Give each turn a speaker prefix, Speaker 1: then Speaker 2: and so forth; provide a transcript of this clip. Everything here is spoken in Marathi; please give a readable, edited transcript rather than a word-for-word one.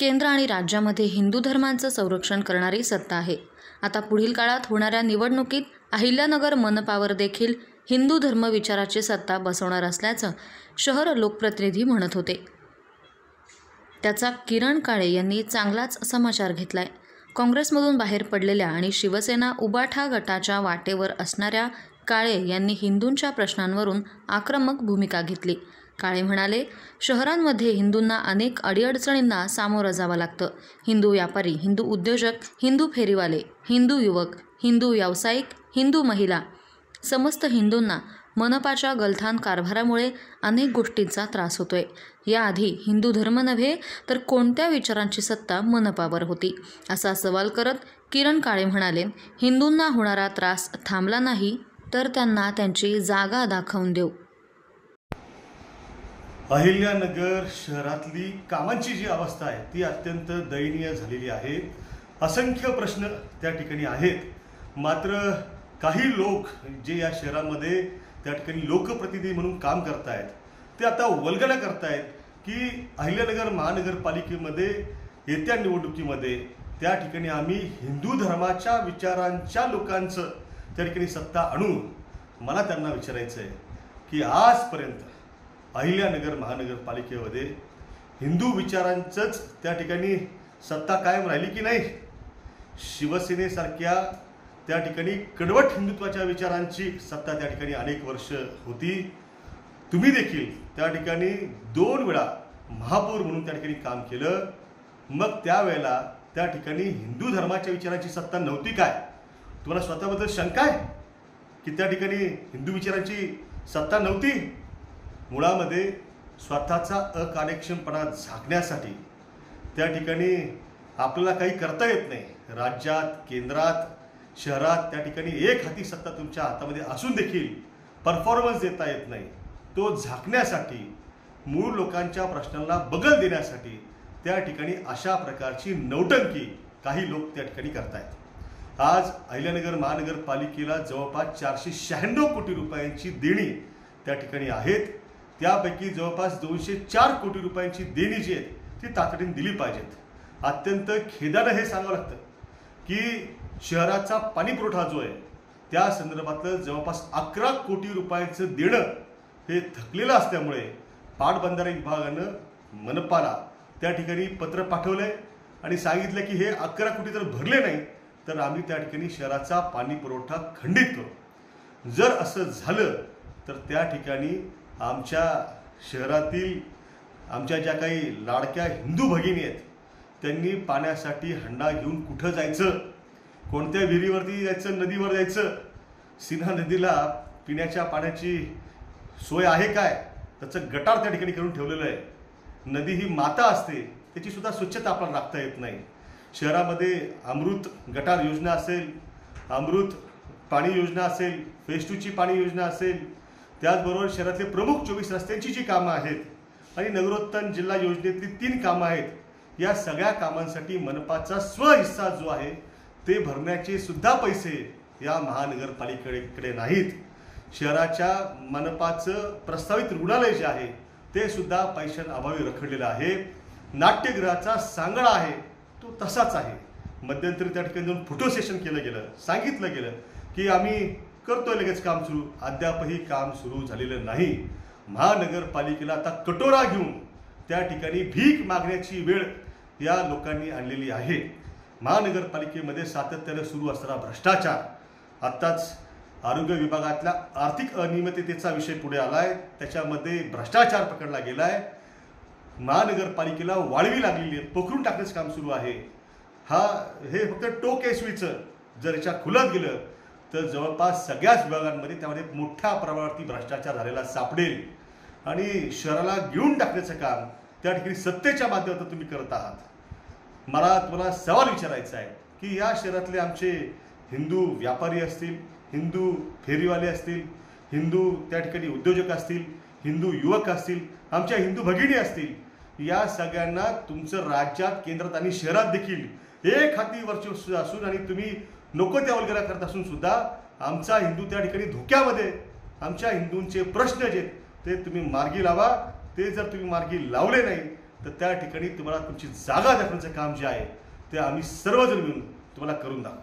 Speaker 1: केंद्र आणि राज्यामध्ये हिंदू धर्मांचं संरक्षण करणारी सत्ता आहे। आता पुढील काळात होणाऱ्या निवडणुकीत अहिल्यानगर मनपावर देखील हिंदू धर्म विचाराची सत्ता बसवणार असल्याचं शहर लोकप्रतिनिधी म्हणत होते। त्याचा किरण काळे यांनी चांगलाच समाचार घेतलाय। काँग्रेसमधून बाहेर पडलेल्या आणि शिवसेना उबाठा गटाच्या वाटेवर असणाऱ्या काळे यांनी हिंदूंच्या प्रश्नांवरून आक्रमक भूमिका घेतली। काळे म्हणाले, शहरांमध्ये हिंदूंना अनेक अडीअडचणींना सामोरं जावं लागतं। हिंदू व्यापारी, हिंदू उद्योजक, हिंदू फेरीवाले, हिंदू युवक, हिंदू व्यावसायिक, हिंदू महिला, समस्त हिंदूंना मनपाच्या गलथान कारभारामुळे अनेक गोष्टींचा त्रास होतोय। याआधी हिंदू धर्म नव्हे तर कोणत्या विचारांची सत्ता मनपावर होती, असा सवाल करत किरण काळे म्हणाले, हिंदूंना होणारा त्रास थांबला नाही तर त्यांना त्यांची जागा दाखवून देऊ।
Speaker 2: अहिल्यानगर शहरातली कामांची जी अवस्था आहे ती अत्यंत दयनीय झालेली आहे। असंख्य प्रश्न त्या ठिकाणी आहेत, मात्र काही लोक जे या शहरामध्ये त्या ठिकाणी लोकप्रतिनिधी म्हणून काम करतायत ते आता वल्गना करतायत की अहिल्यानगर महानगरपालिकेमध्ये येत्या निवडणुकीमध्ये त्या ठिकाणी आम्ही हिंदू धर्माच्या विचारांच्या लोकांचं त्या ठिकाणी सत्ता आणू। मला त्यांना विचारायचं आहे की आजपर्यंत अहिल्यानगर महानगरपालिकेमध्ये हिंदू विचारांचंच त्या ठिकाणी सत्ता कायम राहिली की नाही? शिवसेनेसारख्या त्या ठिकाणी कडवट हिंदुत्वाच्या विचारांची सत्ता त्या ठिकाणी अनेक वर्ष होती। तुम्ही देखील त्या ठिकाणी 2 वेळा महापौर म्हणून त्या ठिकाणी काम केलं। मग त्यावेळेला त्या ठिकाणी हिंदू धर्माच्या विचारांची सत्ता नव्हती काय? तुम्हाला स्वतःबद्दल शंका आहे की त्या ठिकाणी हिंदू विचारांची सत्ता नव्हती? मुळामध्ये स्वतःचा अकार्यक्षमपणा झाकण्यासाठी त्या ठिकाणी आपल्याला काही करता येत नाही। राज्यात, केंद्रात, शहरात त्या ठिकाणी एक हाती सत्ता तुमच्या हातामध्ये असून देखील परफॉर्मन्स देता येत नाही। तो झाकण्यासाठी, मूळ लोकांच्या प्रश्नांना बगल देण्यासाठी त्या ठिकाणी अशा प्रकारची नौटंकी काही लोक त्या ठिकाणी करतायत। आज अहिल्यानगर महानगरपालिकेला जवळपास 496 कोटी रुपयांची देणी त्या ठिकाणी आहेत। त्यापैकी जवळपास 204 कोटी रुपयांची देणी जी आहेत ती तातडीने दिली पाहिजेत। अत्यंत खेदानं हे सांगावं लागतं की शहराचा पाणी पुरवठा जो आहे त्या संदर्भातलं जवळपास 11 कोटी रुपयांचं देणं हे थकलेलं असल्यामुळे पाटबंधारे विभागानं मनपाला त्या ठिकाणी पत्र पाठवलंय आणि सांगितलं की हे 11 कोटी जर भरले नाही तर आम्ही त्या ठिकाणी शहराचा पाणी पुरवठा खंडित करू। जर असं झालं तर त्या ठिकाणी आमच्या शहरातील आमच्या ज्या काही लाडक्या हिंदू भगिनी आहेत त्यांनी पाण्यासाठी हंडा घेऊन कुठं जायचं, कोणत्या विहिरीवरती जायचं, नदीवर जायचं? सिन्हा नदीला पिण्याच्या पाण्याची सोय आहे काय? त्याचं गटार त्या ठिकाणी करून ठेवलेलं आहे। नदी ही माता असते, त्याची सुद्धा स्वच्छता आपल्याला राखता येत नाही। शहरामध्ये अमृत गटार योजना असेल, अमृत पाणी योजना असेल, फेज 2 ची पाणी योजना असेल, त्याचबरोबर शहरातले प्रमुख 24 रस्त्यांची जी कामं आहेत आणि नगरोत्थान जिल्हा योजनेतली 3 कामं आहेत, या सगळ्या कामांसाठी मनपाचा स्वहिस्सा जो आहे ते भरण्याचे सुद्धा पैसे या महानगरपालिकेकडे नाहीत। शहराच्या मनपाचं प्रस्तावित रुग्णालय जे आहे ते सुद्धा पैशांअभावी रखडलेलं आहे। नाट्यगृहाचा सांगडा आहे तो तसाच आहे। मध्यंतरी त्या ठिकाणी जाऊन फोटो सेशन केलं गेलं, सांगितलं गेलं की आम्ही करतोय लगेच काम सुरू, अद्यापही काम सुरू झालेलं नाही। महानगरपालिकेला आता कटोरा घेऊन त्या ठिकाणी भीक मागण्याची वेळ या लोकांनी आणलेली आहे। महानगरपालिकेमध्ये सातत्याने सुरू असणारा भ्रष्टाचार, आत्ताच आरोग्य विभागातल्या आर्थिक अनियमिततेचा विषय पुढे आलाय, त्याच्यामध्ये भ्रष्टाचार पकडला गेलाय। महानगरपालिकेला वाळवी लागलेली आहे, पोखरून टाकण्याचं काम सुरू आहे। हे फक्त टोक केसवीचं जर याच्या खुलत गेलं तर जवळपास सगळ्याच विभागांमध्ये त्यामध्ये मोठ्या प्रमाणावरती भ्रष्टाचार झालेला सापडेल आणि शहराला गिळून टाकण्याचं काम त्या ठिकाणी सत्तेच्या माध्यमातून तुम्ही करत आहात। मला तुम्हाला सवाल विचारायचा आहे की या शहरातले आमचे हिंदू व्यापारी असतील, हिंदू फेरीवाले असतील, हिंदू त्या ठिकाणी उद्योजक असतील, हिंदू युवक असतील, आमच्या हिंदू भगिनी असतील, या सगळ्यांना तुमचं राज्यात, केंद्रात आणि शहरात देखील एक हाती वर्चस्व असून आणि तुम्ही नको त्या वल्गना करत असून सुद्धा आमचा हिंदू त्या ठिकाणी धोक्यामध्ये, आमच्या हिंदूंचे प्रश्न जे ते तुम्ही मार्गी लावा। ते जर तुम्ही मार्गी लावले नाही तर त्या ठिकाणी तुम्हाला तुमची जागा दाखवण्याचं काम जे आहे ते आम्ही सर्वजण मिळून तुम्हाला करून दाखवू.